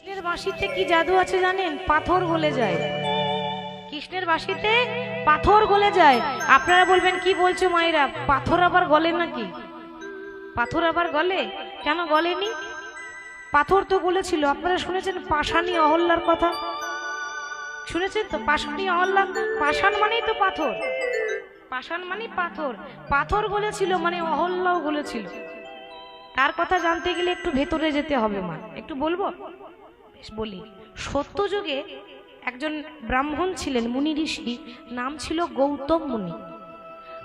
কৃষ্ণের বাঁশিতে কি জাদু আছে জানেন? পাথর গলে যায়। কৃষ্ণের বাঁশিতে পাথর গলে যায়। আপনারা বলবেন কি বলছো মায়েরা, পাথর আবার গলে নাকি? পাথর আবার গলে? কেন গলেনি? পাথর তো গলেছিল। আপনারা শুনেছেন পাষাণী অহল্যার কথা? শুনেছেন তো পাষাণী অহল্যা? পাষাণ মানেই তো পাথর, পাষাণ মানে পাথর। পাথর গলেছিল মানে অহল্যাও গলেছিল। তার কথা জানতে গেলে একটু ভেতরে যেতে হবে মা। একটু বলবো? বেশ বলি। সত্য যুগে একজন ব্রাহ্মণ ছিলেন, মুনি ঋষি, নাম ছিল গৌতম মুনি,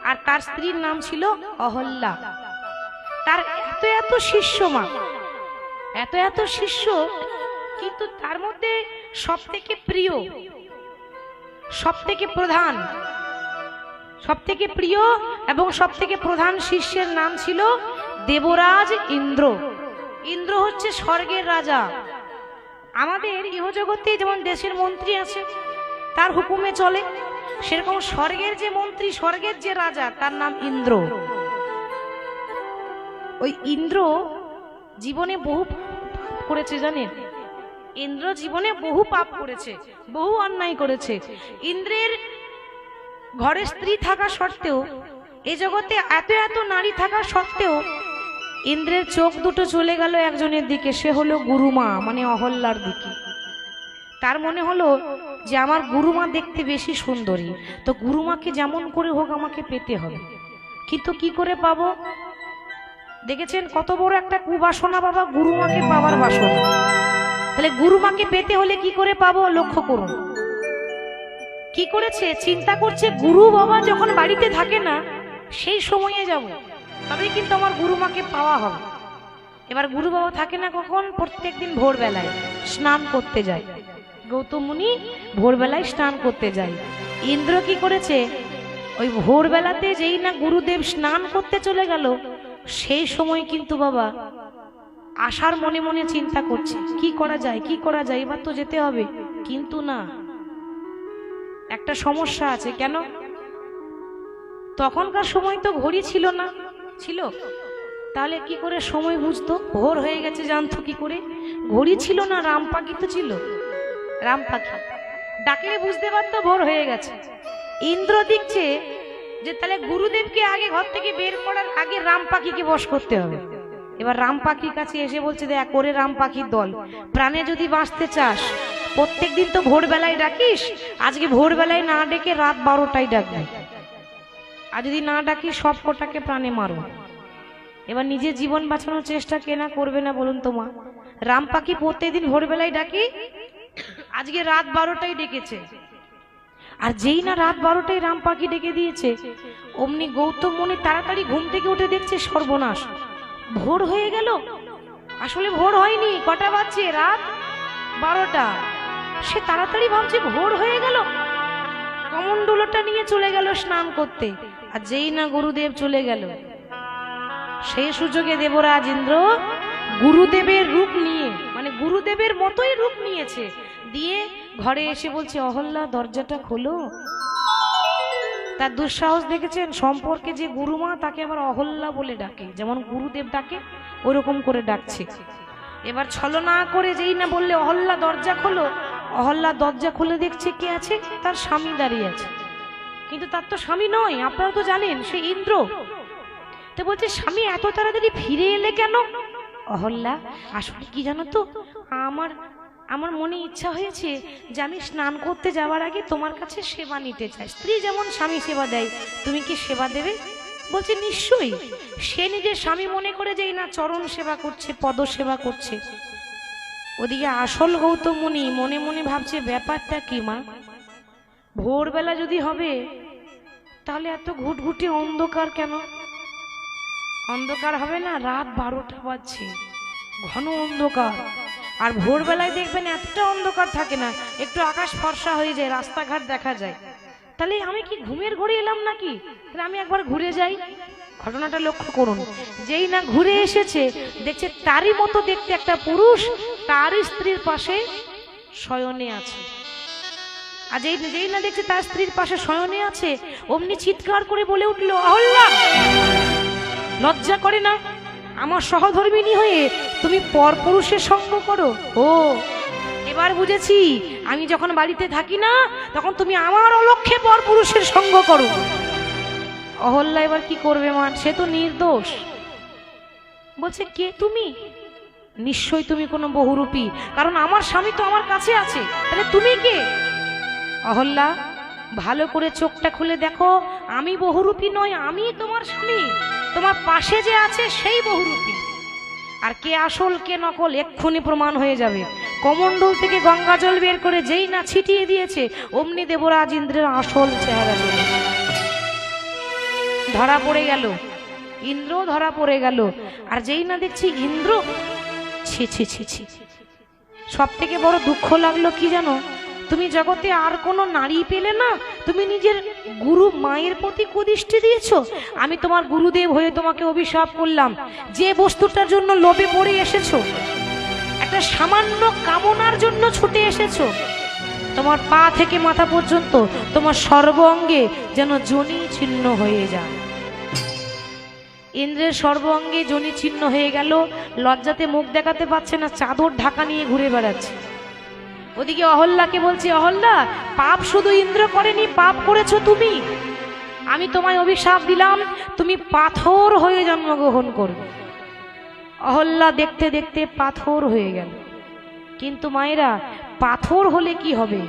আর তার স্ত্রীর নাম ছিল অহল্যা। তার এত এত শিষ্য মা, এত এত শিষ্য, কিন্তু তার মধ্যে সব থেকে প্রিয়, সব থেকে প্রধান, সব থেকে প্রিয় এবং সব থেকে প্রধান শিষ্যের নাম ছিল দেবরাজ ইন্দ্র। ইন্দ্র হচ্ছে স্বর্গের রাজা। আমাদের ইহজগতে যেমন দেশের মন্ত্রী আছে, তার হুকুমে চলে, সেরকম স্বর্গের যে মন্ত্রী, স্বর্গের যে রাজা, তার নাম ইন্দ্র। ওই ইন্দ্র জীবনে বহু পাপ করেছে জানেন? ইন্দ্র জীবনে বহু পাপ করেছে, বহু অন্যায় করেছে। ইন্দ্রের ঘরে স্ত্রী থাকা সত্ত্বেও, এই জগতে এত এত নারী থাকা সত্ত্বেও, ইন্দ্রের চোখ দুটো চলে গেল একজনের দিকে, সে হলো গুরুমা, মানে অহল্যার দিকে। তার মনে হলো যে আমার গুরুমা দেখতে বেশি সুন্দরী, তো গুরুমাকে যেমন করে হোক আমাকে পেতে হবে। কিন্তু কি করে পাবো? দেখেছেন কত বড় একটা কুবাসনা বাবা, গুরুমাকে পাওয়ার বাসনা। তাহলে গুরুমাকে পেতে হলে কি করে পাবো? লক্ষ্য করুন কি করেছে। চিন্তা করছে গুরু বাবা যখন বাড়িতে থাকে না, সেই সময়ে যাব, তবে কিন্তু আমার গুরুমাকে পাওয়া হবে। এবার গুরু বাবা থাকে না কখন? প্রত্যেকদিন ভোরবেলায় স্নান করতে যায়। গৌতম মুনি ভোরবেলায় স্নান করতে যায়। ইন্দ্র কি করেছে? ওই ভোরবেলাতে যেই না গুরুদেব স্নান করতে চলে গেল, সেই সময় কিন্তু বাবা আশার মনে মনে চিন্তা করছে কি করা যায়, কি করা যায়, এবার তো যেতে হবে। কিন্তু না, একটা সমস্যা আছে। কেন? তখনকার সময় তো ঘড়ি ছিল না। ছিল? তাহলে কি করে সময় বুঝতো? ভোর হয়ে গেছে জানতো কি করে? ঘড়ি ছিল না, রাম পাখি তো ছিল। রাম পাখি ডাকলে বুঝতে পারতো ভোর হয়ে গেছে। ইন্দ্র দেখছে যে তাহলে গুরুদেবকে আগে ঘর থেকে বের করার আগে রাম পাখিকে বশ করতে হবে। এবার রাম পাখির কাছে এসে বলছে, দেখ করে রাম পাখির দল, প্রাণে যদি বাঁচতে চাস, প্রত্যেক দিন তো ভোরবেলায় ডাকিস, আজকে ভোরবেলায় না ডেকে রাত 12টায় ডাকবি, আর যদি না ডাকিস সব কটাকে প্রাণে মারো। এবার নিজের জীবন বাঁচানোর চেষ্টা কে না করবে না বলুন তো মা? রাম পাখি প্রত্যেকদিন ভোরবেলায় ডাকি, আজকে রাত 12টায় ডেকেছে। আর যেই না রাত 12টায় রাম পাখি ডেকে দিয়েছে, অমনি গৌতম মুনি তাড়াতাড়ি ঘুম থেকে উঠে দেখছে সর্বনাশ, ভোর হয়ে গেল। আসলে ভোর হয়নি, কটা বাজছে? রাত 12টা। সে তাড়াতাড়ি ভাবছে ভোর হয়ে গেল, কমণ্ডলটা নিয়ে চলে গেল স্নান করতে। আর যেই না গুরুদেব চলে গেল, সেই সুযোগে দেবরাজ ইন্দ্র গুরুদেবের রূপ নিয়ে, মানে গুরুদেবের মতোই রূপ নিয়েছে, দিয়ে ঘরে এসে বলছে, অহল্যা দরজাটা খোলো। তার দুঃসাহস দেখেছেন? সম্পর্কে যে গুরুমা, তাকে আবার অহল্যা বলে ডাকে, যেমন গুরুদেব ডাকে ওরকম করে ডাকছে। এবার ছলনা করে যেই না বললে অহল্যা দরজা খোলো, অহল্যা দরজা খুলে দেখছে কে আছে? তার স্বামী দাঁড়িয়ে আছে। কিন্তু তার তো স্বামী নয়, আপনারা তো জানেন, সে ইন্দ্র। তো বলছে, স্বামী এত তাড়াতাড়ি ফিরে এলে কেন? অহল্যা, আসলে কি জানো তো, আমার মনে ইচ্ছা হয়েছে যে আমি স্নান করতে যাওয়ার আগে তোমার কাছে সেবা নিতে চাই। স্ত্রী যেমন স্বামী সেবা দেয়, তুমি কি সেবা দেবে? বলছে নিশ্চয়ই। সে নিজের স্বামী মনে করে যেই না চরণ সেবা করছে, পদ সেবা করছে। ওদিকে আসল গৌতম মুনি মনে মনে ভাবছে, ব্যাপারটা কি মা? ভোরবেলা যদি হবে, তাহলে এত ঘুটঘুটে অন্ধকার কেন? অন্ধকার হবে না, রাত 12টা বাজছে, ঘন অন্ধকার। আর ভোরবেলায় দেখবেন এতটা অন্ধকার থাকে না, একটু আকাশ ফর্সা হয়ে যায়, রাস্তাঘাট দেখা যায়। তাহলে আমি কি ঘুমের ঘরে এলাম নাকি? তাহলে আমি একবার ঘুরে যাই। ঘটনাটা লক্ষ্য করুন। যেই না ঘুরে এসেছে, দেখছে তারই মতো দেখতে একটা পুরুষ তার স্ত্রীর পাশে শয়নে আছে। আর যেই না দেখছে তার স্ত্রীর পাশে শয়নে আছে, অমনি চিৎকার করে বলে উঠলো, অহল্যা, লজ্জা করে না? আমার সহধর্মিনী হয়ে তুমি পরপুরুষের সঙ্গ করো? ও এবার বুঝেছি, আমি যখন বাড়িতে থাকি না তখন তুমি আমার অলক্ষ্যে পরপুরুষের সঙ্গ করো। অহল্যা এবার কি করবে মা, সে তো নির্দোষ। বলছে কে তুমি? নিশ্চয়ই তুমি কোনো বহুরূপী, কারণ আমার স্বামী তো আমার কাছে আছে, তাহলে তুমি কে? অহল্যা, ভালো করে চোখটা খুলে দেখো, আমি বহুরূপী নয়, আমি তোমার স্বামী। তোমার পাশে যে আছে সেই বহুরূপী। আর কে আসল কে নকল এক্ষুনি প্রমাণ হয়ে যাবে। কমণ্ডল থেকে গঙ্গা জল বের করে যেই না ছিটিয়ে দিয়েছে, অমনি দেবরাজ ইন্দ্রের আসল চেহারা চলে ধরা পড়ে গেল। ইন্দ্র ধরা পড়ে গেল। আর যেই না দেখছি ইন্দ্র, ছি ছি ছি ছি, সব থেকে বড় দুঃখ লাগলো কি জানো? তুমি জগতে আর কোনো নারী পেলে না, তুমি নিজের গুরু মায়ের প্রতি কুদৃষ্টি দিয়েছো। আমি তোমার গুরুদেব হয়ে তোমাকে অভিশাপ করলাম, যে বস্তুটার জন্য লোভে পড়ে এসেছো, একটা সামান্য কামনার জন্য ছুটে এসেছো, তোমার পা থেকে মাথা পর্যন্ত তোমার সর্ব অঙ্গে যেন যোনি ছিন্ন হয়ে যায়। ইন্দ্রের সর্ব অঙ্গে যোনি ছিন্ন হয়ে গেল। লজ্জাতে মুখ দেখাতে পারছে না, চাদর ঢাকা নিয়ে ঘুরে বেড়াচ্ছে। ওদিকে অহল্যাকে বলছে, অহল্যা, পাপ শুধু ইন্দ্র করেনি, পাপ করেছো তুমি। আমি তোমায় অভিশাপ দিলাম, তুমি পাথর হয়ে জন্মগ্রহণ করবে। অহল্যা দেখতে দেখতে পাথর হয়ে গেল। কিন্তু মায়েরা, পাথর হলে কি হবে?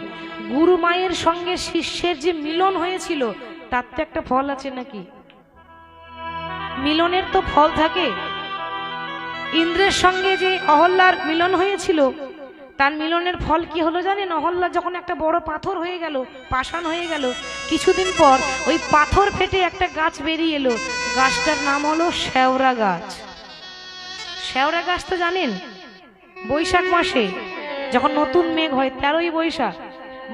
গুরু মায়ের সঙ্গে শিষ্যের যে মিলন হয়েছিল, তার তো একটা ফল আছে নাকি? মিলনের তো ফল থাকে। ইন্দ্রের সঙ্গে যে অহল্যার মিলন হয়েছিল, তার মিলনের ফল কি হলো জানেন? অহল্যা যখন একটা বড় পাথর হয়ে গেল, পাষাণ হয়ে গেল, কিছুদিন পর ওই পাথর ফেটে একটা গাছ বেরিয়ে এলো। গাছটার নাম হলো শেওড়া গাছ। শেওড়া গাছ তো জানেন, বৈশাখ মাসে যখন নতুন মেঘ হয়, 13ই বৈশাখ,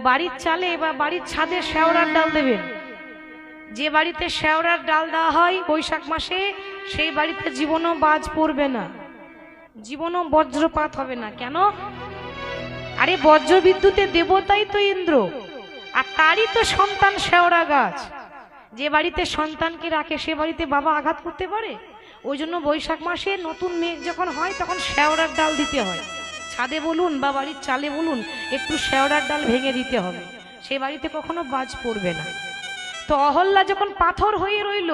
বাড়ির চালে বা বাড়ির ছাদে শেওড়ার ডাল দেবেন। যে বাড়িতে শেওড়ার ডাল দেওয়া হয় বৈশাখ মাসে, সেই বাড়িতে জীবনও বাজ পড়বে না, জীবনও বজ্রপাত হবে না। কেন? আরে বজ্র বিদ্যুতের দেবতাই তো ইন্দ্র, আর তারই তো সন্তান শেওড়া গাছ। যে বাড়িতে সন্তানকে রাখে সে বাড়িতে বাবা আঘাত করতে পারে? ওই জন্য বৈশাখ মাসে নতুন মেঘ যখন হয় তখন শেওড়ার ডাল দিতে হয়। ছাদে বলুন বা বাড়ির চালে বলুন, একটু শেওড়ার ডাল ভেঙে দিতে হবে, সে বাড়িতে কখনো বাজ পড়বে না। তো অহল্যা যখন পাথর হয়ে রইল,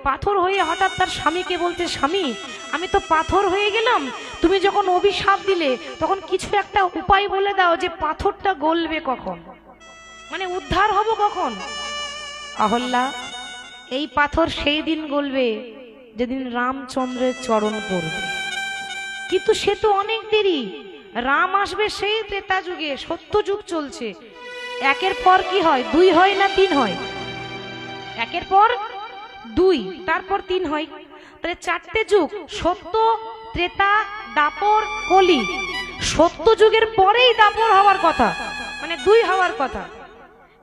পাথর হয়ে হঠাৎ তার স্বামীকে বলতে, স্বামী, আমি তো পাথর হয়ে গেলাম, তুমি যখন অভিশাপ দিলে তখন কিছু একটা উপায় বলে দাও যে পাথরটা গলবে কখন, মানে উদ্ধার হব কখন। অহল্যা, এই পাথর সেই দিন গলবে যেদিন রামচন্দ্রের চরণ পড়বে। কিন্তু সে তো অনেক দেরি, রাম আসবে সেই ত্রেতা যুগে, সত্য যুগ চলছে। একের পর কি হয়? 2 হয় না 3 হয়? একের পর 2, তারপর 3 হয়। তাহলে 4টে যুগ, সত্য, ত্রেতা, দাপর, কলি। সত্য যুগের পরেই দাপর হওয়ার কথা, মানে 2 হওয়ার কথা।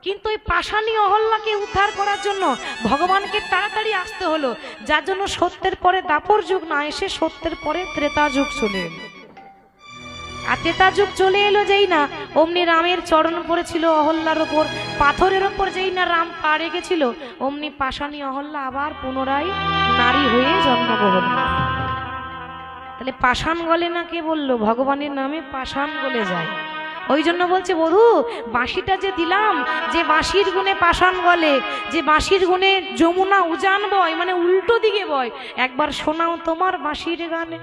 কিন্তু ওই পাষাণী অহল্যাকে উদ্ধার করার জন্য ভগবানকে তাড়াতাড়ি আসতে হলো, যার জন্য সত্যের পরে দাপর যুগ না এসে সত্যের পরে ত্রেতা যুগ চলে এলো। আর ত্রেতা যুগ চলে এলো যেই না, অমনি রামের চরণ পড়েছিল অহল্যার ওপর, পাথরের ওপর যেই না রাম পা রেখেছিল, অমনি পাষাণী অহল্যা আবার পুনরায় নারী হয়ে জন্মগ্রহণ। তাহলে পাষাণ গলে না? কে বললো? ভগবানের নামে পাষাণ গলে যায়। ওই জন্য বলছে, বধূ, বাঁশিটা যে দিলাম, যে বাঁশির গুণে পাষাণ গলে, যে বাঁশির গুণে যমুনা উজান বয়, মানে উল্টো দিকে বয়, একবার শোনাও তোমার বাঁশির গানে।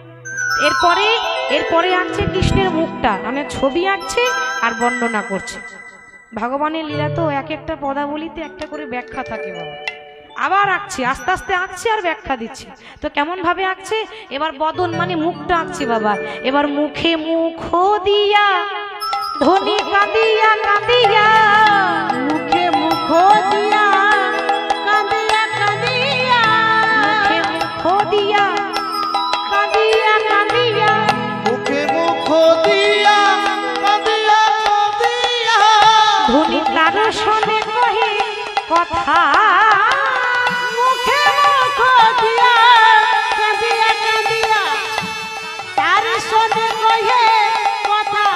এরপরে আঁকছে কৃষ্ণের মুখটা, মানে ছবি আঁকছে আর বর্ণনা করছে। ভগবানের লীলা তো এক একটা পদাবলিতে একটা করে ব্যাখ্যা থাকে বাবা। আবার আঁকছে, আস্তে আস্তে আঁকছে আর ব্যাখ্যা দিচ্ছে। তো কেমন ভাবে আঁকছে? এবার বদন মানে মুখটা আঁকছে বাবা। এবার মুখে মুখ দিয়া ধনী কাঁদিয়া কাঁদিয়া, মুখে মুখ দিয়া কাঁদিয়া কাঁদিয়া, মুখে মুখ দিয়া কাঁদিয়া কাঁদিয়া, মুখে মুখ দিয়া কাঁদিয়া কাঁদিয়া, ধনী তার শোনে কহে কথা। মুখে মুখ দিয়া কাঁদিয়া কাঁদিয়া, তার শোনে কহে কথা।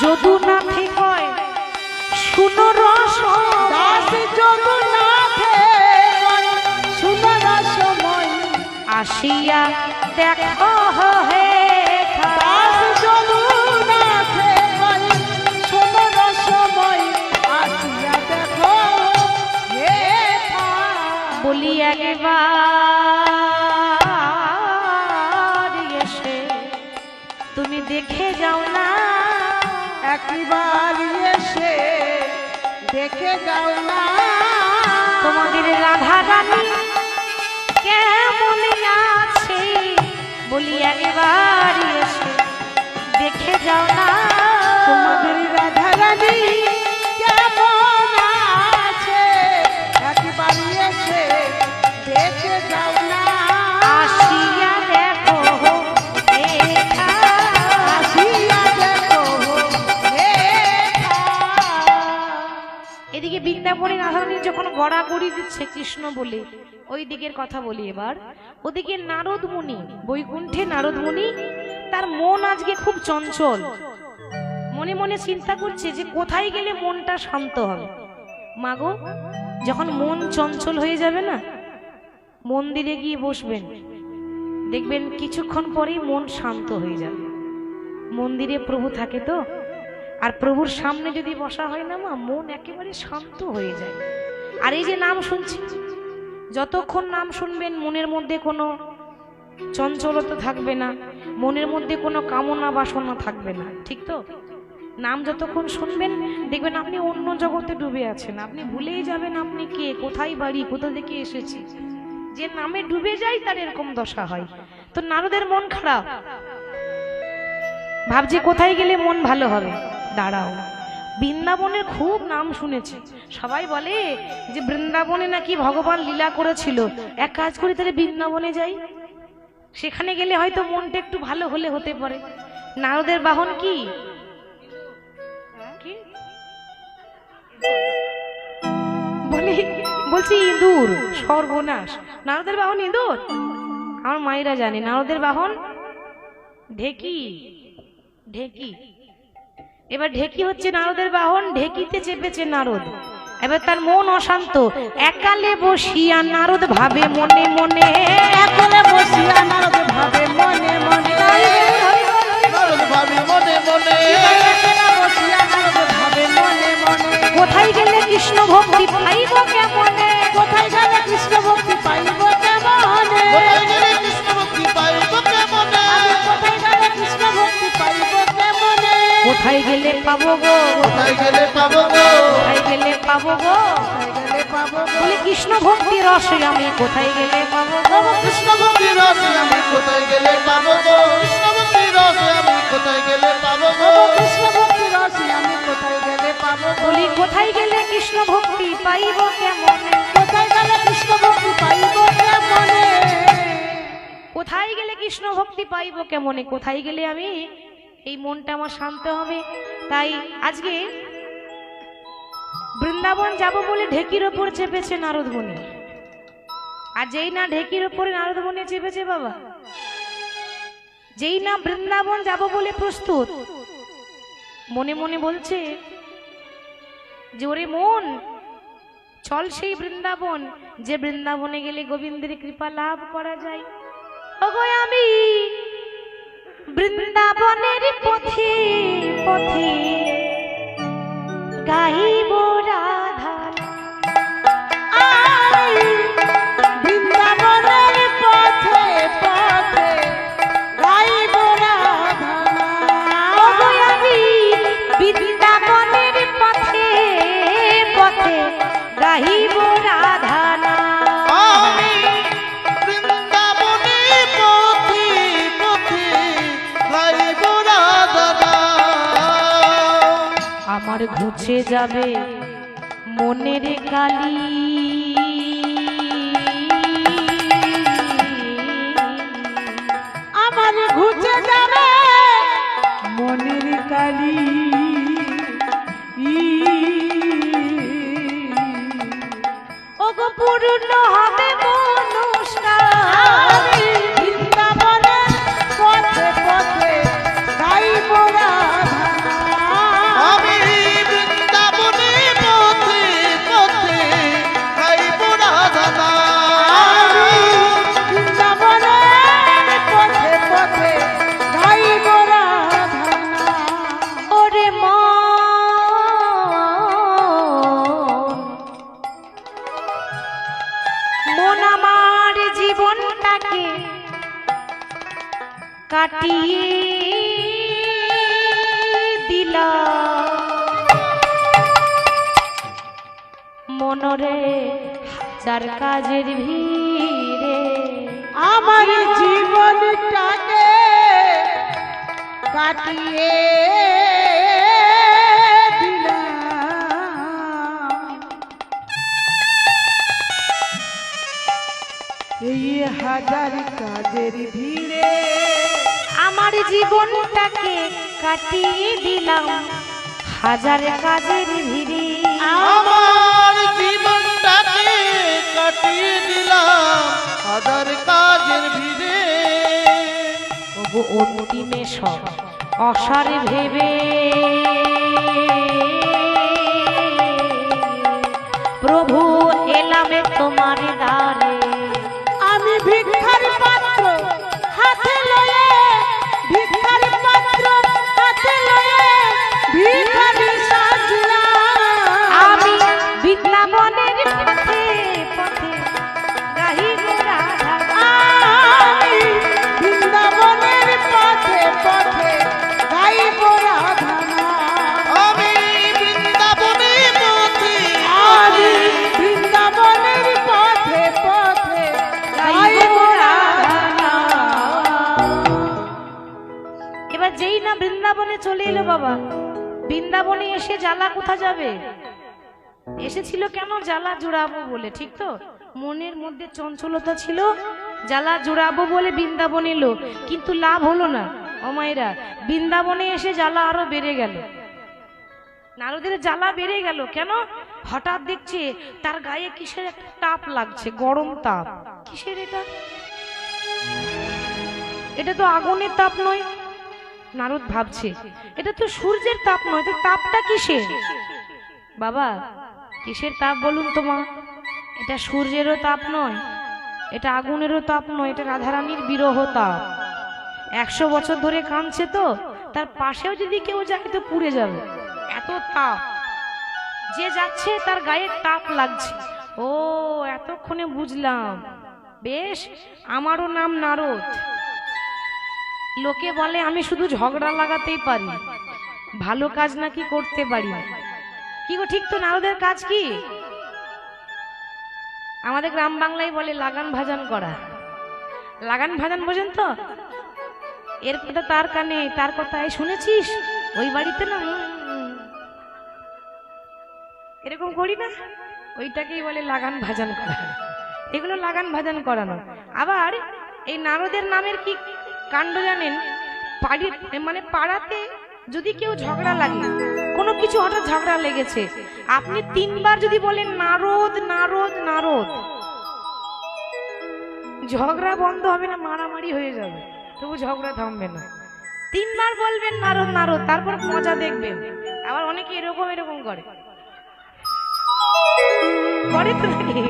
যদুনাথে কয় শুনো রস, দাস যদুনাথে কয় শুনো রসময়, আসিয়া দেখো হে। দাস যদুনাথে দেখে যাও না। একবার এসে দেখে যাও না তোমাদের রাধা রানী কেমন আছে বলি একবার এসে দেখে যাও না। তোমাদের রাধা রানী কেমন আছে একবার এসে দেখে যাও না। আসিয়া দেখো দেখা, আসিয়া দেখো দেখা। এদিকে বৃন্দাবনের রাধারানী যখন গড়াগড়ি দিচ্ছে কৃষ্ণ বলে, ওই দিকের কথা বলি এবার। ওদিকে নারদ মুনি, বৈকুণ্ঠে নারদ মুনি, তার মন আজকে খুব চঞ্চল। মনে মনে চিন্তা করছে যে কোথায় গেলে মনটা শান্ত হবে। মাগো, যখন মন চঞ্চল হয়ে যাবে না, মন্দিরে গিয়ে বসবেন, দেখবেন কিছুক্ষণ পরেই মন শান্ত হয়ে যাবে। মন্দিরে প্রভু থাকে তো, আর প্রভুর সামনে যদি বসা হয় না মা, মন একেবারে শান্ত হয়ে যায়। আর এই যে নাম শুনছি, যতক্ষণ নাম শুনবেন মনের মধ্যে কোনো চঞ্চলতা থাকবে না, মনের মধ্যে কোনো কামনা বাসনা থাকবে না, ঠিক তো? নাম যতক্ষণ শুনবেন দেখবেন আপনি অন্য জগতে ডুবে আছেন, আপনি ভুলেই যাবেন আপনি কে, কোথায় বাড়ি, কোথা থেকে এসেছি। যে নামে ডুবে যায় তার এরকম দশা হয়। তো নারদের মন খারাপ, ভাবছে কোথায় গেলে মন ভালো হবে। দাঁড়াও, বৃন্দাবনের খুব নাম শুনেছি, সবাই বলে যে বৃন্দাবনে নাকি ভগবান লীলা করেছিল। এক কাজ করি, তাহলে বৃন্দাবনে যাই, সেখানে গেলে হয়তো মনটা একটু ভালো হলে হতে পারে। নারদের বাহন কি? বলছি ইঁদুর, সর্বনাশ। নারদের বাহন ইঁদুর? আমার মায়েরা জানে নারদের বাহন ঢেকি। ঢেকি, এবার ঢেকি হচ্ছে নারদের বাহন। ঢেকিতে চেপেছে নারদ, এবার তার মন অশান্ত। একালে বসিয়া নারদ ভাবে মনে মনে, একালে বসিয়া নারদ ভাবে মনে মনে, নারদ ভাবে মনে মনে, একালে বসিয়া নারদ ভাবে মনে মনে। কোথায় গেলে কৃষ্ণ ভক্তি পাইব কেমনে, কোথায় গেলে কৃষ্ণ ভক্তি পাইব কেমনে, কোথায় গেলে কৃষ্ণ ভক্তি পাইব কেমনে, কোথায় গেলে কৃষ্ণ ভক্তি পাইব কেমনে, কোথায় গেলে পাবো গো, কোথায় গেলে পাবো গো, কোথায় গেলে পাবো গো, কোথায় গেলে পাবো গো। বলে কৃষ্ণ ভক্তি রসে আমি কোথায় গেলে পাবো গো। কৃষ্ণ ভক্তি রসে আমি কোথায় গেলে পাবো গো, কৃষ্ণ ভক্তি রসে আমি কোথায় গেলে পাবো গো, কৃষ্ণ ভক্তি রসে আমি কোথায় গেলে পাবো গো। বলি কোথায় গেলে কৃষ্ণ ভক্তি পাইব কেমনে, কোথায় গেলে কৃষ্ণ ভক্তি পাইব কেমনে, কোথায় গেলে কৃষ্ণ ভক্তি পাইব কেমনে, কোথায় গেলে আমি এই মনটা আমার শান্ত হবে। তাই আজকে বৃন্দাবন যাব বলে ঢেকির ওপর চেপেছে নারদ মুনি। আর যেই না ঢেকির ওপরে নারদ মুনি চেপেছে বাবা, যেই না বৃন্দাবন যাব বলে প্রস্তুত, মনে মনে বলছে যে ওরে মন, চল সেই বৃন্দাবন, যে বৃন্দাবনে গেলে গোবিন্দের কৃপা লাভ করা যায়। ওগো আমি বৃন্দাবনের পথে পথে গাইব রাধা, আই বৃন্দাবনের পথে পথে গাইব রাধা ওগো আমি বৃন্দাবনের পথে পথে গাইব রাধা নাম। আমি বৃন্দাবনে পথে পথে গাইব রাধা নাম। আমার ঘুচে যাবে মনের কালি, আমার ঘুচে যাবে মনের কালি, ওগো পূর্ণ হবে মনুষ্কার, বৃন্দাবনের পথে পথে গাইব রাধা আমি বৃন্দাবনে পথে পথে রে হাজার কাজের ভিড়ে আমার জীবনটাকে কাটিয়ে দিলাম এই হাজার কাজের ভিড়ে। আমার জীবনটাকে কাটিয়ে দিলাম হাজার কাজের ভিড়ে আমার জীবনটাকে কাটিয়ে দিলাম হাজার কাজের ভিড়ে তবু অন্তিমে সব অসার ভেবে প্রভু এলামে তোমার দ্বারে আমি ভিক্ষার পাত্র হাতে লয়ে ভিক্ষার পাত্র হাতে লয়ে ভিখারি সাজলাম। আমি বৃন্দাবনের পথে পথে গাহিব রাধা আমি বৃন্দাবনের পথে পথে গাইব রাধা নাম। আমি বৃন্দাবনে পথে আমি বৃন্দাবনের পথে পথে গাইব রাধা নাম। এবার যেই না বৃন্দাবনে চলে এলো বাবা, বৃন্দাবনে এসে জ্বালা কোথা যাবে? এসেছিল কেন? জ্বালা জুড়াবো বলে, ঠিক তো? মনের মধ্যে চঞ্চলতা ছিল, জ্বালা জুড়াবো বলে বৃন্দাবন এলো, কিন্তু লাভ হলো না। ও মায়েরা, বৃন্দাবনে এসে জ্বালা আরো বেড়ে গেল। নারদের জ্বালা বেড়ে গেল কেন? হঠাৎ দেখছে তার গায়ে কিসের একটা তাপ লাগছে, গরম তাপ। কিসের এটা? এটা তো আগুনের তাপ নয়। নারদ ভাবছে এটা তো সূর্যের তাপ নয়, তো তাপটা কিসের? বাবা, কিসের তাপ বলুন তো মা? এটা সূর্যেরও তাপ নয়, এটা আগুনেরও তাপ নয়, এটা রাধারানীর বিরহ তাপ। 100 বছর ধরে কাঁদছে তো, তার পাশেও যদি কেউ যায় তো পুড়ে যাবে, এত তাপ। যে যাচ্ছে তার গায়ে তাপ লাগছে। ও, এতক্ষণে বুঝলাম। বেশ, আমারও নাম নারদ। লোকে বলে আমি শুধু ঝগড়া লাগাতেই পারি, ভালো কাজ নাকি করতে পারি না। কি গো, ঠিক তো? নারদের কাজ কি? আমাদের গ্রাম বাংলায় বলে লাগান ভাজান করা। লাগান ভাজান বোঝেন তো? এর কথা তার কানে, তার কথা এই শুনেছিস ওই বাড়িতে না এরকম করি না, ওইটাকেই বলে লাগান ভাজান করা। এগুলো লাগান ভাজান করানো। আবার এই নারদের নামের কি কাণ্ড জানেন? মানে পাড়াতে যদি কেউ ঝগড়া লাগে, কোনো কিছু হঠাৎ ঝগড়া লেগেছে, আপনি 3 বার যদি বলেন নারদ নারদ নারদ, ঝগড়া বন্ধ হবে না, মারামারি হয়ে যাবে, তবু ঝগড়া থামবে না। 3 বার বলবেন নারদ নারদ, তারপর মজা দেখবেন। আবার অনেকে এরকম এরকম করে তো নাকি?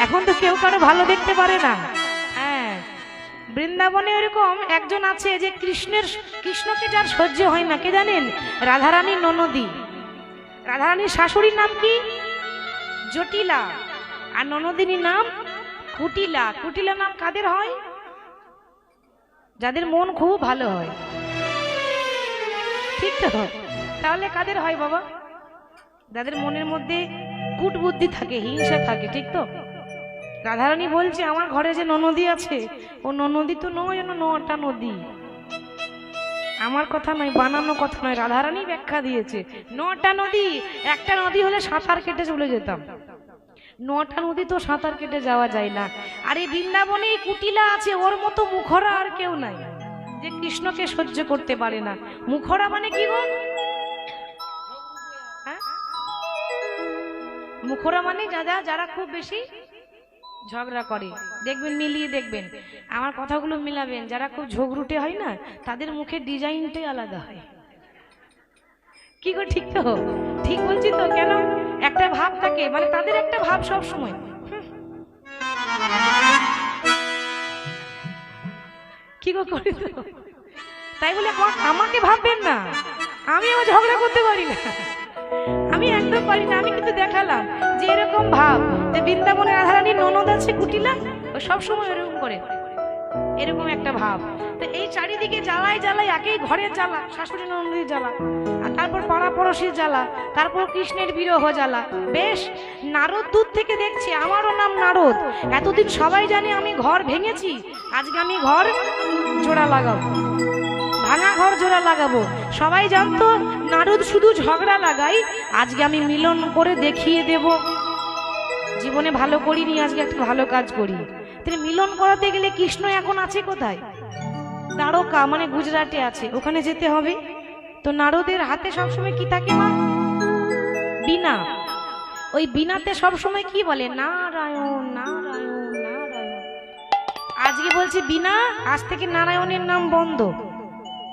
এখন তো কেউ কারো ভালো দেখতে পারে না। হ্যাঁ, বৃন্দাবনে এরকম একজন আছে যে কৃষ্ণকে যার সহ্য হয় না। কে জানেন? রাধারানীর ননদী। রাধারানীর শাশুড়ির নাম কি? জটিলা। আর ননদিনীর নাম কুটিলা। কুটিলা নাম কাদের হয়? যাদের মন খুব ভালো হয়, ঠিক তো? তাহলে কাদের হয় বাবা? যাদের মনের মধ্যে কুট বুদ্ধি থাকে, হিংসা থাকে, ঠিক তো? রাধারানী বলছে আমার ঘরে যে ননদী আছে, ও ননদী তো নয়, যেন 9টা নদী। আমার কথা নয়, বানানো কথা নয়, রাধারানী ব্যাখ্যা দিয়েছে। 9টা নদী, একটা নদী হলে সাঁতার কেটে চলে যেতাম। 9টা নদী তো সাঁতার কেটে যাওয়া যায় না। আর এই বৃন্দাবনে কুটিলা আছে, ওর মতো মুখরা আর কেউ নাই যে কৃষ্ণকে সহ্য করতে পারে না। মুখরা মানে কি গো? হ্যাঁ, মুখরা মানে যারা খুব বেশি ঝগড়া করে। দেখবেন, মিলিয়ে দেখবেন, আমার কথাগুলো মিলাবেন। যারা খুব ঝগড়ুটে হয় না, তাদের মুখের ডিজাইনটাই আলাদা হয়। কি গো, ঠিক তো? ঠিক বলছি তো? কেন? একটা ভাব থাকে, মানে তাদের একটা ভাব সব সময়। কি গো করি তো? তাই বলে আমাকে ভাববেন না আমি আবার ঝগড়া করতে পারি না, আমি একদম পারি না। আমি কিন্তু দেখালাম যে এরকম ভাব, যে বৃন্দাবনের রাধারানীর ননদ আছে কুটিলা, ও সবসময় এরকম করে, এরকম একটা ভাব। তো এই চারিদিকে জ্বালায় জ্বালায়, একেই ঘরের জ্বালা, শাশুড়ি ননদীর জ্বালা, আর তার তারপর পাড়াপড়শির জ্বালা, তারপর কৃষ্ণের বিরহ জ্বালা। বেশ, নারদ দূর থেকে দেখছে আমারও নাম নারদ, এতদিন সবাই জানে আমি ঘর ভেঙেছি, আজকে আমি ঘর জোড়া লাগাবো, ভাঙা ঘর জোড়া লাগাবো। সবাই জানতো নারদ শুধু ঝগড়া লাগাই, আজকে আমি মিলন করে দেখিয়ে দেব। জীবনে ভালো করিনি, আজকে একটা ভালো কাজ করি। তিনি মিলন করাতে গেলে কৃষ্ণ এখন আছে কোথায়? দ্বারকা মানে গুজরাটে আছে, ওখানে যেতে হবে। তো নারদের হাতে সবসময় কি থাকে মা? বীণা। ওই বীণাতে সবসময় কি বলে? নারায়ণ নারায়ণ নারায়ণ। আজকে বলছি বীণা, আজ থেকে নারায়ণের নাম বন্ধ।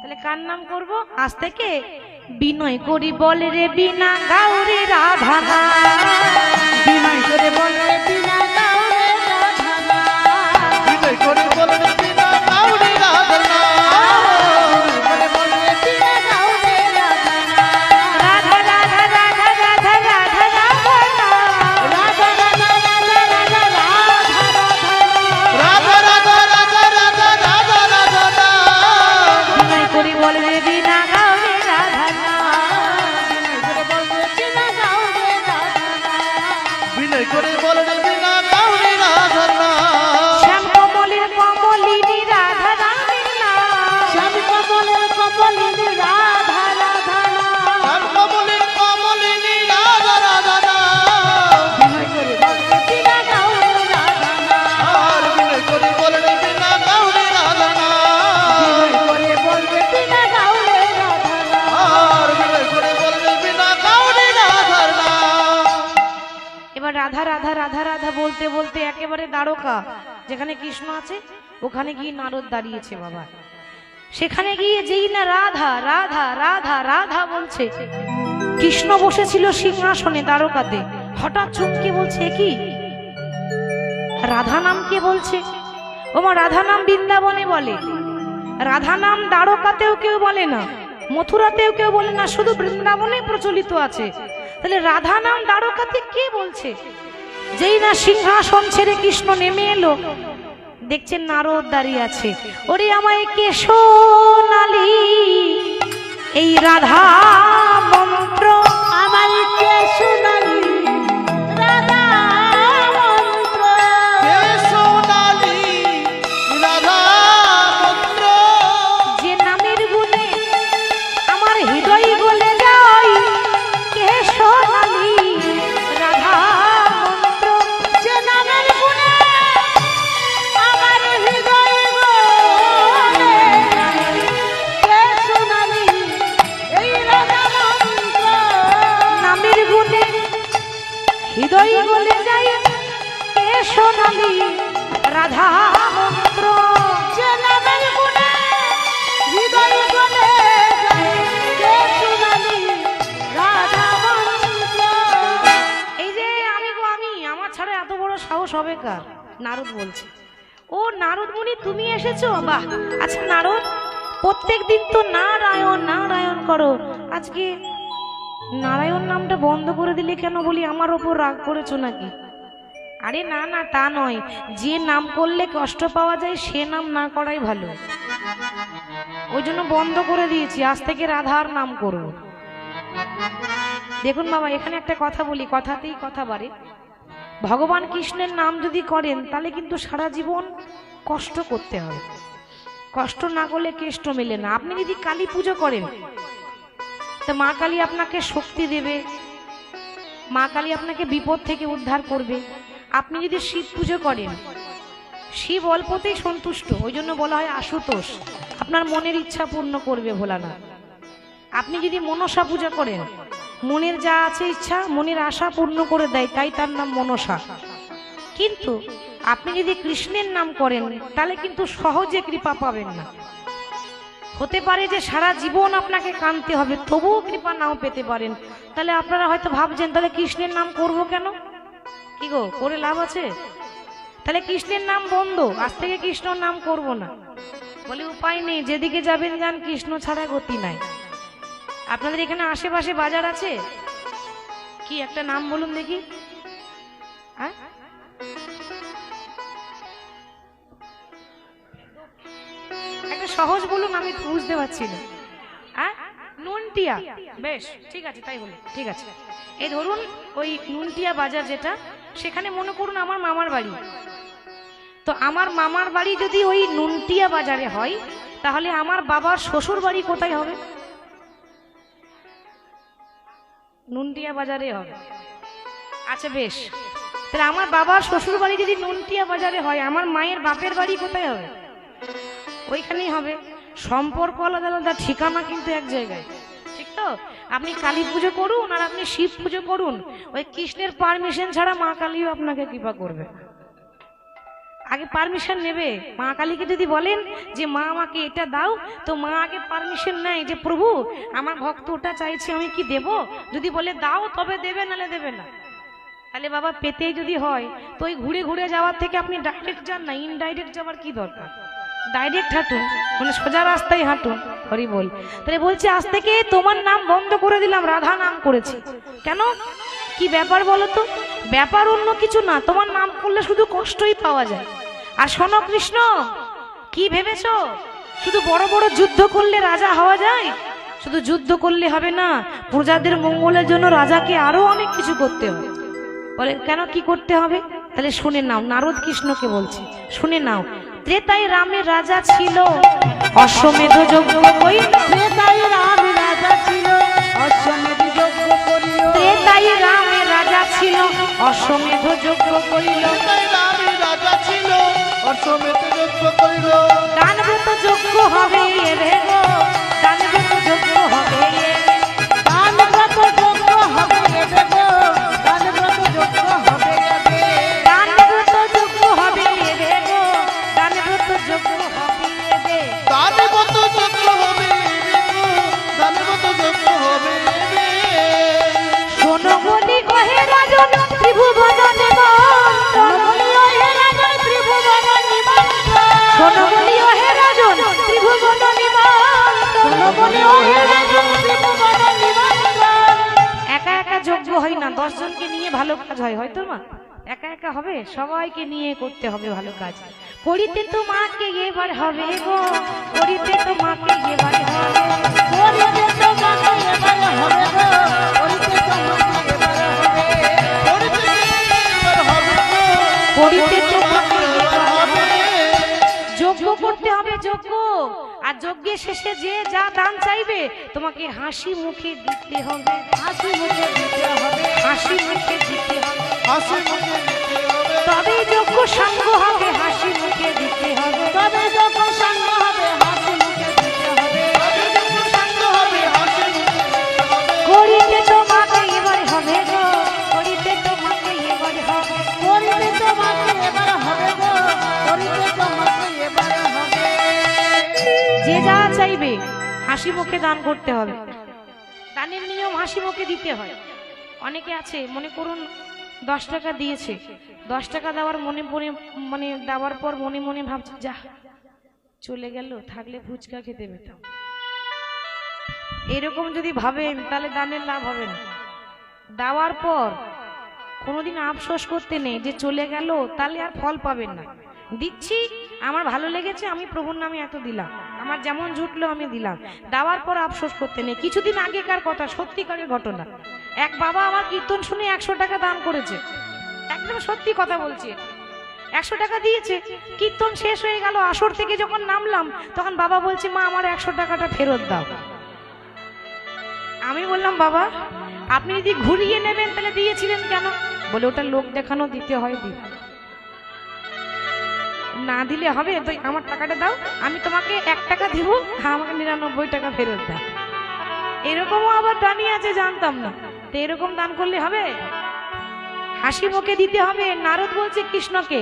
তাহলে কার নাম করব? আজ থেকে বিনয় করি বলে রে বীণা গাও রে রাধা নাম। বিনয় করে বলে বিনা গাওরে রাধা নাম। বিনয় করে বলে বিনা গাউরে রাধা নাম। করে বলে বিনা গাওরে রাধা নাম। রাধা রাধা রাধা রাধা রাধা রাধা নাম। রাধা রাধা রাধা রাধা রাধা রাধা রাধা রাধা রাধা রাধা রাধা রাধা নাম। বিনয় করি বলে রে বীণা গাও রে রাধা নাম। বিনয় করে বলে বিনা গাউরে রাধা নাম। শ্যাম কমলের কমলিনী রাধা রামের নাম। শ্যাম কমলের কমলিনী রাধা রাধা নাম। শ্যাম কমলের কমলিনী রাধা রাধা নাম। বিনয় করে বলে বিনা গাওরে রাধা নাম। আর বিনয় করে বলে বিনা গাউরে রাধা নাম। বিনয় করে বলবে বিনা গাওরে রাধা নাম। আর বিনয় করে বলে বিনা গাউরে রাধা নাম। এবার রাধা রাধা রাধা রাধা বলতে বলতে একেবারে দ্বারকা যেখানে কৃষ্ণ আছে ওখানে গিয়ে নারদ দাঁড়িয়েছে বাবা। সেখানে গিয়ে যেই না রাধা রাধা রাধা রাধা বলছে, কৃষ্ণ বসেছিল সিংহাসনে দ্বারকাতে, হঠাৎ চমকে বলছে কি রাধা নাম কে বলছে? ওমা রাধা নাম বৃন্দাবনে বলে, রাধা নাম দ্বারকাতেও কেউ বলে না, মথুরাতেও কেউ বলে না, শুধু বৃন্দাবনে প্রচলিত আছে। তাহলে রাধা নাম দ্বারকাতে কে বলছে? যেই না সিংহাসন ছেড়ে কৃষ্ণ নেমে এলো, দেখছেন নারদ দাঁড়িয়ে আছে। ওরে আমায় কে সোনালি এই রাধা মন্ত্র, আমার কে শোনালি রাধা মন্ত্র। কে সোনালি রাধা মন্ত্র। যে নামের গুণে আমার হৃদয় গলে যায়, কে সোনালি রাধা মন্ত্র। যে নামের গুণে আমার হৃদয় গলে কে শোনালি এই রাধা মন্ত্র। নামের গুণে হৃদয় গলে যায়, কে সোনালি রাধা মন্ত্র। যে নামের গুণে হৃদয় গলে কে শোনালি রাধা মন্ত্র। এই যে আমি গো আমি, আমার ছাড়া এত বড় সাহস হবে কার? নারদ বলছে। ও নারদ মুনি তুমি এসেছো? বাহ। আচ্ছা নারদ, প্রত্যেক দিন তো নারায়ণ নারায়ণ করো, আজকে নারায়ণ নামটা বন্ধ করে দিলে কেন? বলি আমার ওপর রাগ করেছো নাকি? আরে না না, তা নয়, যে নাম করলে কষ্ট পাওয়া যায় সে নাম না করাই ভালো, ওই জন্য বন্ধ করে দিয়েছি, আজ থেকে রাধার নাম করব। দেখুন বাবা, এখানে একটা কথা বলি, কথাতেই কথা বাড়ে। ভগবান কৃষ্ণের নাম যদি করেন তাহলে কিন্তু সারা জীবন কষ্ট করতে হবে, কষ্ট না করলে কেষ্ট মেলে না। আপনি যদি কালী পুজো করেন তো মা কালী আপনাকে শক্তি দেবে, মা কালী আপনাকে বিপদ থেকে উদ্ধার করবে। আপনি যদি শিব পুজো করেন, শিব অল্পতেই সন্তুষ্ট, ওই জন্য বলা হয় আশুতোষ, আপনার মনের ইচ্ছা পূর্ণ করবে ভোলানাথ। আপনি যদি মনসা পূজা করেন, মনের যা আছে ইচ্ছা, মনের আশা পূর্ণ করে দেয়, তাই তার নাম মনসা। কিন্তু আপনি যদি কৃষ্ণের নাম করেন তাহলে কিন্তু সহজে কৃপা পাবেন না। হতে পারে যে সারা জীবন আপনাকে কাঁদতে হবে, তবুও কৃপা নাও পেতে পারেন। তাহলে আপনারা হয়তো ভাবছেন তাহলে কৃষ্ণের নাম করব কেন? কি গো, করে লাভ আছে? তাহলে কৃষ্ণের নাম বন্ধ, আজ থেকে কৃষ্ণর নাম করব না। বলে উপায় নেই, যেদিকে যাবেন যান, কৃষ্ণ ছাড়া গতি নাই। আপনাদের এখানে আশেপাশে বাজার আছে কি? একটা নাম বলুন দেখি। হ্যাঁ, একটা সহজ বলুন, আমি বুঝতে পারছি না। হ্যাঁ, নুন নুনটিয়া, বেশ ঠিক আছে, তাই হলো, ঠিক আছে। এই ধরুন ওই নুনটিয়া বাজার যেটা, সেখানে মনে করুন আমার মামার বাড়ি। তো আমার মামার বাড়ি যদি ওই নুনটিয়া বাজারে হয়, তাহলে আমার বাবার শ্বশুর বাড়ি কোথায় হবে? নুনটিয়া বাজারে হবে। আচ্ছা বেশ, তাহলে আমার বাবার শ্বশুর বাড়ি যদি নুনটিয়া বাজারে হয়, আমার মায়ের বাপের বাড়ি কোথায় হবে? ওইখানেই হবে। সম্পর্ক আলাদা আলাদা, ঠিকানা কিন্তু এক জায়গায়, ঠিক তো? আপনি কালী পুজো করুন আর আপনি শিব পুজো করুন, ওই কৃষ্ণের পারমিশন ছাড়া মা কালীও আপনাকে কৃপা করবে। আগে পারমিশন নেবে। মা কালীকে যদি বলেন যে মা আমাকে এটা দাও, তো মা আগে পারমিশন নেয় যে প্রভু আমার ভক্ত ওটা চাইছে, আমি কি দেব? যদি বলে দাও তবে দেবে, নালে দেবে না। তাহলে বাবা পেতেই যদি হয়, তো ওই ঘুরে ঘুরে যাওয়ার থেকে আপনি ডাইরেক্ট যান না, ইনডাইরেক্ট যাওয়ার কি দরকার? ডাইরেক্ট হাঁটুন, মানে সোজা রাস্তায় হাঁটুন। হরি বল। তাহলে বলছে আজ থেকে তোমার নাম বন্ধ করে দিলাম, রাধা নাম করেছি। কেন? কি ব্যাপার বলো তো? ব্যাপার অন্য কিছু না, তোমার নাম করলে শুধু কষ্টই পাওয়া যায়। আর শোনো কৃষ্ণ, কি ভেবেছো শুধু বড় বড় যুদ্ধ করলে রাজা হওয়া যায়? শুধু যুদ্ধ করলে হবে না, প্রজাদের মঙ্গলের জন্য রাজাকে আরো অনেক কিছু করতে হবে। বলে কেন, কি করতে হবে? তাহলে শুনে নাও, নারদ কৃষ্ণকে বলছে, শুনে নাও। ত্রেতায় রামের রাজা ছিল, অশ্বমেধ যজ্ঞ করিল। ত্রেতায় রাম রাজা ছিল, অশ্বমেধ যজ্ঞ করিল। ত্রেতায় রামের রাজা ছিল, অশ্বমেধ যজ্ঞ করিল। ত্রেতায় রামী রাজা ছিল, অশ্বমেধ যজ্ঞ করিল। দানব্রত যজ্ঞ হবে এবে গো, দানব্রত যজ্ঞ হবে এবে। দানব্রত যজ্ঞ হবে এবে গো, দানব্রত যজ্ঞ হবে এবে। দানব্রত যজ্ঞ হবে এবে গো, দানব্রত যজ্ঞ হবে এবে। দানবত যজ্ঞ হবে রে গো, দানবত যজ্ঞ হবে রে। শোনো বলি কহে রাজন ত্রিভুবন নিমন্ত্রণ। শোনো বলি ওহে রাজন ত্রিভুবন নিমন্ত্রণ। একা একা যজ্ঞ হয় না, 10 জনকে নিয়ে ভালো কাজ হয়, হয়তো মা? একা একা হবে? সবাইকে নিয়ে করতে হবে ভালো কাজ। করিতে তোমাকে এবার হবে গো, করিতে তোমাকে এবার হবে। করিতে তোমাকে এবার হবে গো, করিতে তোমাকে এবার হবে। করিতে এবার হবে গো, করিতে তোমাকে এবার হবে। যজ্ঞ করতে হবে, যজ্ঞ। আর যজ্ঞের শেষে যে যা দান চাইবে তোমাকে হাসি মুখে দিতে হবে, হাসি মুখে দিতে হবে, হাসি মুখে দিতে হবে। হাসি মুখে দিতে হবে, তবেই যজ্ঞ সাঙ্গ হবে, হাসি মুখে দিতে হবে। তবে যখন সাঙ্গ হবে, হাসি মুখে দিতে হবে। তবে যখন সাঙ্গ হবে, হাসি মুখে দিতে হবে। করিতে তোমাকে এবার হবে গো, করিতে তোমাকে এবার হবে। করিতে তোমাকে এবার হবে গো, করিতে তোমাকে এবার হবে। যে যা চাইবে হাসি মুখে দান করতে হবে। দানের নিয়ম হাসি মুখে দিতে হয়। অনেকে আছে মনে করুন 10 টাকা দিয়েছে, 10 টাকা দেওয়ার মানে দেওয়ার পর মনে মনে ভাবছে যা চলে গেল, থাকলে ফুচকা খেতে পেতাম। এরকম যদি ভাবেন তাহলে দানের লাভ হবে না। দেওয়ার পর কোনোদিন আফসোস করতে নেই যে চলে গেল, তাহলে আর ফল পাবেন না। দিচ্ছি, আমার ভালো লেগেছে, আমি প্রভুর নামে এত দিলাম, আমার যেমন জুটলো আমি দিলাম। দেওয়ার পর আফসোস করতে নেই। কিছুদিন আগেকার কথা, সত্যিকারের ঘটনা। এক বাবা আমার কীর্তন শুনে 100 টাকা দান করেছে, একদম সত্যি কথা বলছি। 100 টাকা দিয়েছে, কীর্তন শেষ হয়ে গেল, আসর থেকে যখন নামলাম তখন বাবা বলছে মা আমার 100 টাকাটা ফেরত দাও। আমি বললাম বাবা আপনি যদি ঘুরিয়ে নেবেন তাহলে দিয়েছিলেন কেন? বলে ওটা লোক দেখানো, দিতে হয়, দিই না দিলে হবে? তো আমার টাকাটা দাও, আমি তোমাকে 1 টাকা দিব, আমাকে 99 টাকা ফেরত দাও। এরকমও আবার দানি আছে, জানতাম না। তো এরকম দান করলে হবে? হাসি মুখে দিতে হবে। নারদ বলছে কৃষ্ণকে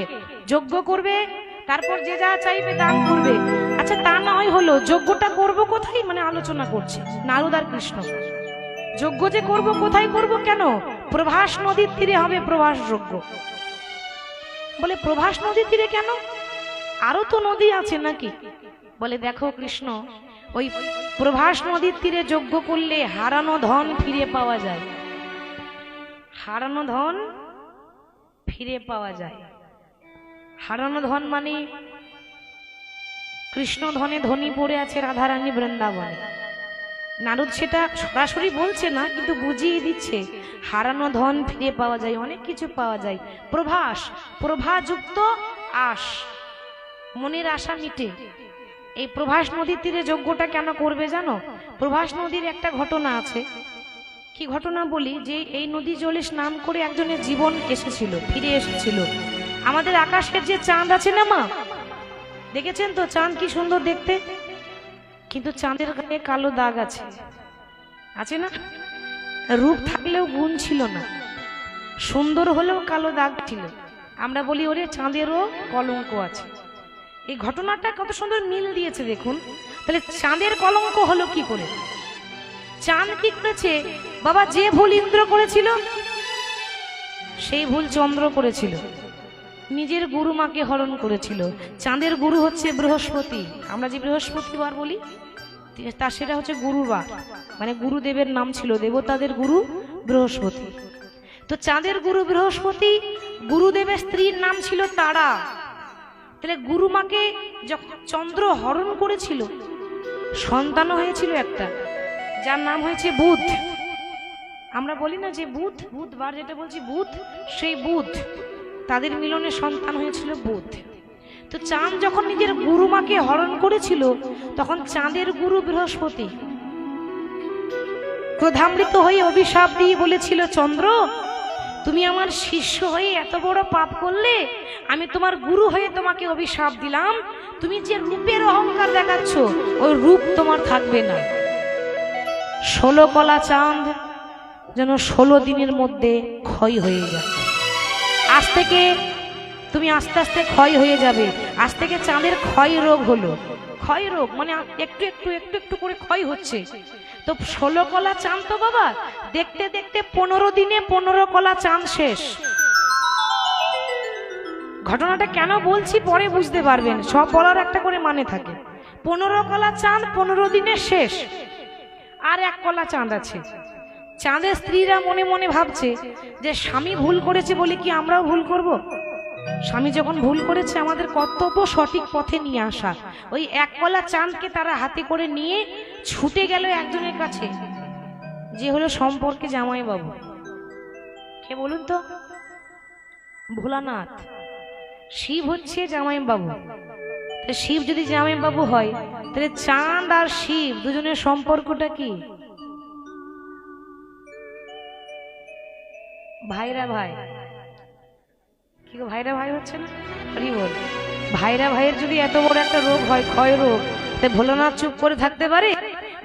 যজ্ঞ করবে, তারপর যে যা চাইবে দান করবে। আচ্ছা তা না হয় হলো, যজ্ঞটা করব কোথায়? মানে আলোচনা করছে নারদ আর কৃষ্ণ। যজ্ঞ যে করব কোথায় করব, কেন? প্রভাস নদীর তীরে হবে প্রভাস যজ্ঞ। বলে প্রভাস নদীর তীরে কেন? আরো তো নদী আছে নাকি? বলে দেখো কৃষ্ণ, ওই প্রভাস নদীর তীরে যজ্ঞ করলে হারানো ধন ফিরে পাওয়া যায়। হারানো ধন ফিরে পাওয়া যায়। হারানো ধন মানে কৃষ্ণ ধনে ধনী পড়ে আছে রাধারানী বৃন্দাবনে। নারদ সেটা সরাসরি বলছে না, কিন্তু বুঝিয়ে দিচ্ছে হারানো ধন ফিরে পাওয়া যায়, অনেক কিছু পাওয়া যায়। প্রভাস, প্রভাযুক্ত আশ, মনের আশা মিটে। এই প্রভাস নদীর তীরে যজ্ঞটা কেন করবে জানো? প্রভাস নদীর একটা ঘটনা আছে। কি ঘটনা বলি, যে এই নদী জলে স্নান করে একজনের জীবন এসেছিল, ফিরে এসেছিল। আমাদের আকাশের যে চাঁদ আছে না মা, দেখেছেন তো চাঁদ কি সুন্দর দেখতে, কিন্তু চাঁদের গায়ে কালো দাগ আছে, আছে না? রূপ থাকলেও গুণ ছিল না, সুন্দর হলেও কালো দাগ ছিল। আমরা বলি ওরে চাঁদেরও কলঙ্ক আছে। এই ঘটনাটা কত সুন্দর মিল দিয়েছে দেখুন। তাহলে চাঁদের কলঙ্ক হলো কি করে? চাঁদ কি করেছে বাবা? যে ভুল ইন্দ্র করেছিল সেই ভুল চন্দ্র করেছিল, নিজের গুরু মাকে হরণ করেছিল। চাঁদের গুরু হচ্ছে বৃহস্পতি। আমরা যে বৃহস্পতিবার বলি তা সেটা হচ্ছে গুরুবার, মানে গুরুদেবের নাম ছিল, দেবতাদের গুরু বৃহস্পতি। তো চাঁদের গুরু বৃহস্পতি, গুরুদেবের স্ত্রীর নাম ছিল তারা। তাহলে গুরু মাকে যখন চন্দ্র হরণ করেছিল, সন্তানও হয়েছিল একটা, যার নাম হয়েছে বুধ। আমরা বলি না যে বুধ, বুধবার যেটা বলছি বুধ, সেই বুধ, তাদের মিলনে সন্তান হয়েছিল বুধ। তো চাঁদ যখন নিজের গুরু মাকে হরণ করেছিল, তখন চাঁদের গুরু বৃহস্পতি ক্রোধামৃত হয়ে অভিশাপ দিয়ে বলেছিল, চন্দ্র তুমি আমার শিষ্য হয়ে এত বড় পাপ করলে, আমি তোমার গুরু হয়ে তোমাকে অভিশাপ দিলাম, তুমি যে রূপের অহংকার দেখাচ্ছ ওই রূপ তোমার থাকবে না। 16 কলা চাঁদ যেন 16 দিনের মধ্যে ক্ষয় হয়ে যায়। আজ থেকে তুমি আস্তে আস্তে ক্ষয় হয়ে যাবে। আজ থেকে চাঁদের ক্ষয় রোগ হলো। ক্ষয় রোগ মানে একটু একটু একটু একটু করে ক্ষয় হচ্ছে। তো 16 কলা চাঁদ তো বাবা, দেখতে দেখতে 15 দিনে 15 কলা চাঁদ শেষ। ঘটনাটা কেন বলছি পরে বুঝতে পারবেন, সব বলার একটা করে মানে থাকে। 15 কলা চাঁদ 15 দিনে শেষ। আর 1 কলা চাঁদ আছে। চাঁদের স্ত্রীরা মনে মনে ভাবছে যে স্বামী ভুল করেছে বলে কি আমরাও ভুল করব? স্বামী যখন ভুল করেছে, আমাদের কর্তব্য সঠিক পথে নিয়ে আসা। ওই 1 কলা চাঁদকে তারা হাতে করে নিয়ে ছুটে গেল একজনের কাছে, যে হলো সম্পর্কে জামাইবাবু। কে বলুন তো? ভোলানাথ। শিব হচ্ছে জামাইবাবু। শিব যদি জামাইবাবু হয়, তাহলে চাঁদ আর শিব দুজনের সম্পর্কটা কি? ভাইরা ভাই। কি গো, ভাইরা ভাই হচ্ছে না? হরি বল। ভাইরা ভাইয়ের যদি এত বড় একটা রোগ হয়, ক্ষয় রোগ, তা ভোলানাথ চুপ করে থাকতে পারে?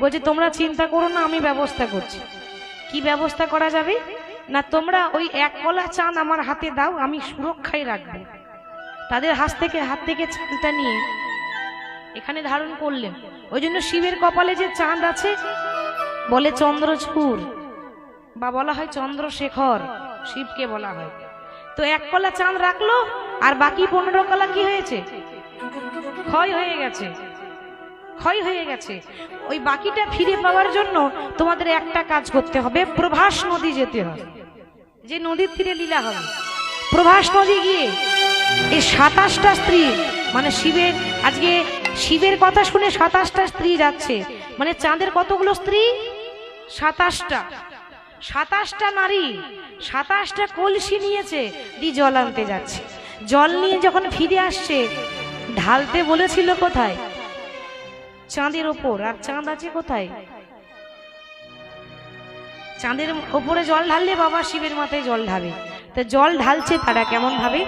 বলছে তোমরা চিন্তা করো না, আমি ব্যবস্থা করছি। কি ব্যবস্থা করা যাবে? না, তোমরা ওই 1 কলা চাঁদ আমার হাতে দাও, আমি সুরক্ষায় রাখবো। তাদের হাত থেকে চাঁদটা নিয়ে এখানে ধারণ করলেন। ওই জন্য শিবের কপালে যে চাঁদ আছে বলে চন্দ্রচূড়, বা বলা হয় চন্দ্রশেখর, শিবকে বলা হয়। তো 1 কলা চাঁদ রাখলো, আর বাকি 15 কলা কি হয়েছে? ক্ষয় হয়ে গেছে, ক্ষয় হয়ে গেছে। ওই বাকিটা ফিরে পাওয়ার জন্য তোমাদের একটা কাজ করতে হবে, প্রভাস নদী যেতে হবে, যে নদীর তীরে লীলা হবে। প্রভাস নদী গিয়ে এই 27টা স্ত্রী, মানে শিবের, আজকে শিবের কথা শুনে 27টা স্ত্রী যাচ্ছে, মানে চাঁদের কতগুলো স্ত্রী? 27টা। 27টা নারী 27টা কলসি নিয়েছে, দি জল আনতে যাচ্ছে। জল নিয়ে যখন ফিরে আসছে, ঢালতে বলেছিল কোথায়? চাঁদের ওপর। আর চাঁদ আছে কোথায়? চাঁদের ওপরে জল ঢাললে বাবা শিবের মাথায় জল ঢাবে। তো জল ঢালছে তারা কেমন ভাবে?